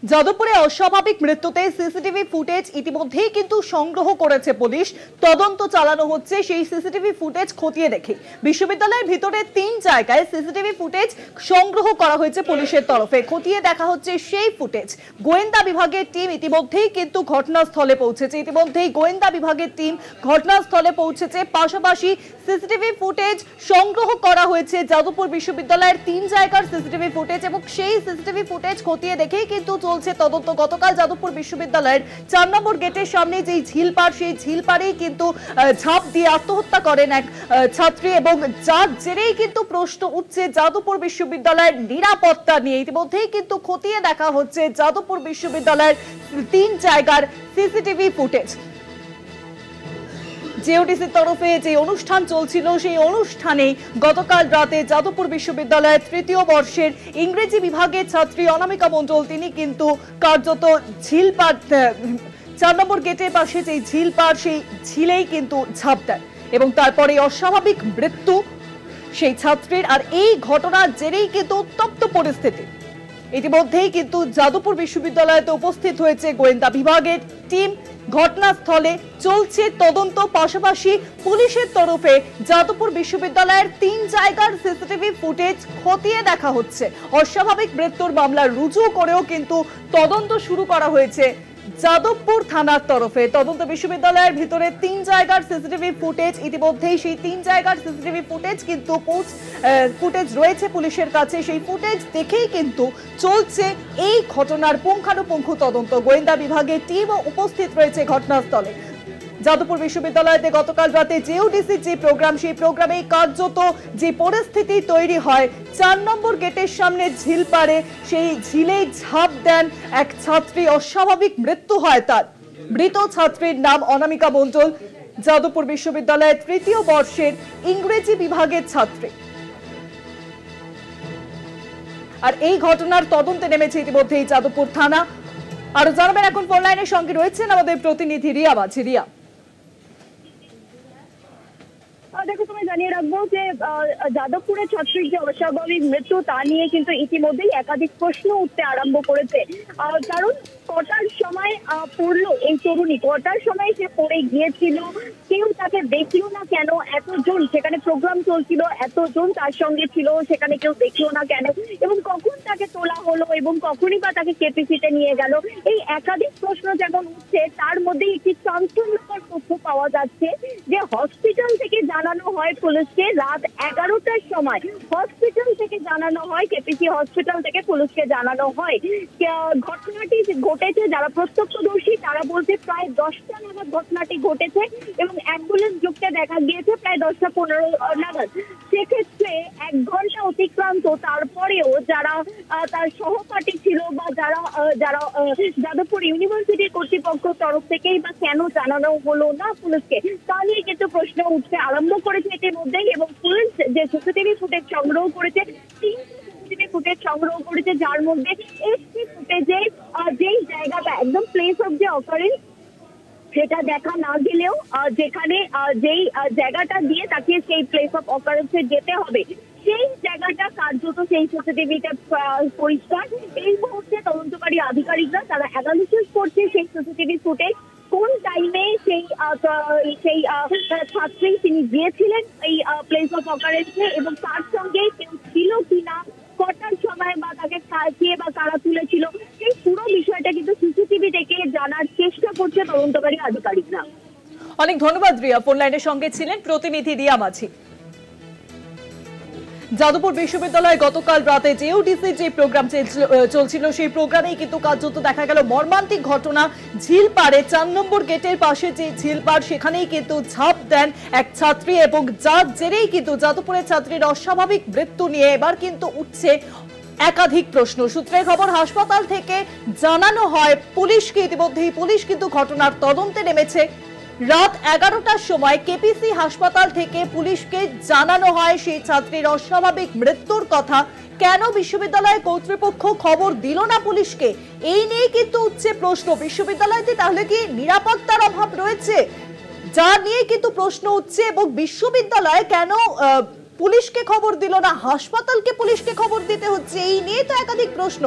যাদবপুরে অস্বাভাবিক মৃত্যুতে সিসিটিভি ফুটেজ ইতিমধ্যেই কিন্তু সংগ্রহ করেছে পুলিশ। তদন্ত চালানো হচ্ছে সেই সিসিটিভি ফুটেজ খতিয়ে দেখে। বিশ্ববিদ্যালয়ের ভিতরে ৩ জায়গায় সিসিটিভি ফুটেজ সংগ্রহ করা হয়েছে পুলিশের তরফে। খতিয়ে দেখা হচ্ছে সেই ফুটেজ। গোয়েন্দা বিভাগের টিম ইতিমধ্যেই কিন্তু ঘটনাস্থলে পৌঁছেছে। গোয়েন্দা বিভাগের টিম ঘটনাস্থলে পৌঁছেছে। পাশাপাশি সিসিটিভি ফুটেজ সংগ্রহ করা হয়েছে যাদবপুর বিশ্ববিদ্যালয়ের ৩ জায়গার সিসিটিভি ফুটেজ, এবং সেই সিসিটিভি ফুটেজ খতিয়ে দেখেই কিন্তু চলছে তদন্ত। গতকাল যাদবপুর বিশ্ববিদ্যালয়ের ৪ নম্বর গেটের সামনে যে ঝিলপাড়, সেই ঝিলপাড়েই কিন্তু ঝাঁপ দিয়ে আত্মহত্যা করেন এক ছাত্রী, এবং যার জেরেই কিন্তু প্রশ্ন উঠছে যাদবপুর বিশ্ববিদ্যালয়ের নিরাপত্তা নিয়ে। ইতিমধ্যেই কিন্তু খতিয়ে দেখা হচ্ছে যাদবপুর বিশ্ববিদ্যালয়ের ৩ জায়গার সিসিটিভি ফুটেজ। জেওডিসির তরফে যে অনুষ্ঠান চলছিল, সেই অনুষ্ঠানে গতকাল রাতে যাদবপুর বিশ্ববিদ্যালয়ের ৩য় বর্ষের ইংরেজি বিভাগের ছাত্রী অনামিকা মণ্ডল তিনি কিন্তু কার্যত ঝিলপাড় ৪ নম্বর গেটের পাশে যে ঝিলপাড়, সেই ঝিলেই কিন্তু ঝাঁপ দেন এবং তারপরে অস্বাভাবিক মৃত্যু সেই ছাত্রীর। আর এই ঘটনার জেরেই কিন্তু উত্তপ্ত পরিস্থিতি। ইতিমধ্যেই কিন্তু যাদবপুর বিশ্ববিদ্যালয়তে উপস্থিত হয়েছে গোয়েন্দা বিভাগের টিম। ঘটনাস্থলে চলছে তদন্ত। পাশাপাশি পুলিশের তরফে যাদবপুর বিশ্ববিদ্যালয়ের ৩ জায়গার সিসিটিভি ফুটেজ খতিয়ে দেখা হচ্ছে। অস্বাভাবিক মৃত্যুর মামলা রুজু করেও কিন্তু তদন্ত শুরু করা হয়েছে যাদবপুর থানার তরফে। তদন্ত বিশ্ববিদ্যালয়ের ভিতরে ৩ জায়গার সিসিটিভি ফুটেজ, ইতিমধ্যেই সেই ৩ জায়গার সিসিটিভি ফুটেজ কিন্তু ফুটেজ রয়েছে পুলিশের কাছে। সেই ফুটেজ দেখেই কিন্তু চলছে এই ঘটনার পুঙ্খানুপুঙ্খ তদন্ত। গোয়েন্দা বিভাগের টিমও উপস্থিত রয়েছে ঘটনাস্থলে। যাদবপুর বিশ্ববিদ্যালয়তে গতকাল রাতে জেওডিসির যে প্রোগ্রাম, সেই প্রোগ্রামে কার্যত যে পরিস্থিতি তৈরি হয়, ৪ নম্বর গেটের সামনে ঝিলপাড়ে সেই ঝিলে ঝাঁপ দেন এক ছাত্রী। অস্বাভাবিক মৃত্যু হয় তার। মৃত ছাত্রীর নাম অনামিকা মণ্ডল, যাদবপুর বিশ্ববিদ্যালয়ের ৩য় বর্ষের ইংরেজি বিভাগের ছাত্রী। আর এই ঘটনার তদন্তে নেমেছে ইতিমধ্যেই যাদবপুর থানা। আরো জানাবেন এখন ফোন লাইনের সঙ্গে রয়েছেন আমাদের প্রতিনিধি রিয়া বাছি। রিয়া, দেখো, তুমি জানিয়ে রাখবো যে যাদবপুরের ছাত্রীর যে অস্বাভাবিক মৃত্যু, তা নিয়ে কিন্তু ইতিমধ্যেই একাধিক প্রশ্ন উঠতে আরম্ভ করেছে। কারণ কটার সময় পড়লো এই তরুণী, কটার সময় সে পড়ে গিয়েছিল, কেউ তাকে দেখলো না কেন? এতজন সেখানে প্রোগ্রাম চলছিল, এতজন তার সঙ্গে ছিল, সেখানে কেউ দেখলো না কেন? এবং কখন তাকে তোলা হলো এবং কখনই বা তাকে কেপিসিতে নিয়ে গেল? এই একাধিক প্রশ্ন যেমন উঠছে, তার মধ্যে একটি চাঞ্চল্যকর তথ্য পাওয়া যাচ্ছে যে হসপিটাল থেকে জানানো হয় পুলিশকে রাত 11টার সময়। হসপিটাল থেকে জানানো হয়, কেপিসি হসপিটাল থেকে পুলিশকে জানানো হয়। ঘটনাটি ঘটেছে, যারা প্রত্যক্ষদর্শী তারা বলছে প্রায় 10টা নাগাদ ঘটনাটি ঘটেছে এবং অ্যাম্বুলেন্স ঢুকতে দেখা গিয়েছে প্রায় 10টা 15 নাগাদ। সেক্ষেত্রে 1 ঘন্টা অতিক্রান্ত, তারপরেও যারা তার সহপাঠী ছিল বা যারা যাদবপুর ইউনিভার্সিটির কর্তৃপক্ষ তরফ থেকেই বা কেন জানানো হলো না পুলিশকে, তা নিয়ে কিন্তু প্রশ্ন উঠতে আরম্ভ করেছে ইতিমধ্যেই। এবং পুলিশ যে সিসিটিভি ফুটেজ সংগ্রহ করেছে, 3টি সিসিটিভি ফুটেজ সংগ্রহ করেছে, যার মধ্যে একটি ফুটেজে যেই জায়গাটা একদম প্লেস অফ যে অকারেন্স সেটা দেখা না গেলেও যেখানে যেই জায়গাটা দিয়ে তাকে সেই প্লেস অফ অকারেন্সে যেতে হবে, সেই জায়গাটা কার্যত সেই সিসিটিভিটা পরিষ্কার। এই মুহূর্তে তদন্তকারী আধিকারিকরা তারা অ্যানালিসিস করছে সেই সিসিটিভি ফুটেজ, কোন টাইমে সেই ছাত্রী তিনি গিয়েছিলেন এই প্লেস অফ অকারেন্সে এবং তার সঙ্গে কেউ ছিল কিনা, কটার সময় বা তাকে কে বা কারা তুলেছিল, এই পুরো বিষয়টা কিন্তু সিসিটিভি থেকে জানার চেষ্টা করছে তদন্তকারী আধিকারিকরা। অনেক ধন্যবাদ রিয়া, ফোন লাইনের সঙ্গে ছিলেন প্রতিনিধি রিয়া মাঝি। যাদবপুর বিশ্ববিদ্যালয়ে গতকাল রাতে জেওডিসির যে প্রোগ্রাম চলছিল, সেই প্রোগ্রামেই কিন্তু কার্যত দেখা গেল মর্মান্তিক ঘটনা। ঝিলপাড়ে ৪ নম্বর গেটের পাশে যে ঝিলপাড়, সেখানেই কিন্তু ঝাঁপ দেন এক ছাত্রী, এবং যার জেরেই কিন্তু যাদবপুরের ছাত্রীর অস্বাভাবিক মৃত্যু নিয়ে এবার কিন্তু উঠছে একাধিক প্রশ্ন। সূত্রের খবর, হাসপাতাল থেকে জানানো হয় পুলিশকে। ইতিমধ্যেই পুলিশ কিন্তু ঘটনার তদন্তে নেমেছে। রাত 11টার সময় কেপিসি হাসপাতাল থেকে পুলিশকে জানানো হয় সেই ছাত্রীর অস্বাভাবিক মৃত্যুর কথা। কেন বিশ্ববিদ্যালয় কর্তৃপক্ষ খবর দিল না পুলিশকে, এই নিয়ে কিন্তু উঠছে প্রশ্ন। বিশ্ববিদ্যালয়তে তাহলে কি নিরাপত্তার অভাব রয়েছে, যা নিয়ে কিন্তু প্রশ্ন উঠছে। এবং বিশ্ববিদ্যালয় কেন পুলিশকে খবর দিল না, হাসপাতালকে পুলিশকে খবর দিতে হচ্ছে, এই নিয়ে তো একাধিক প্রশ্ন।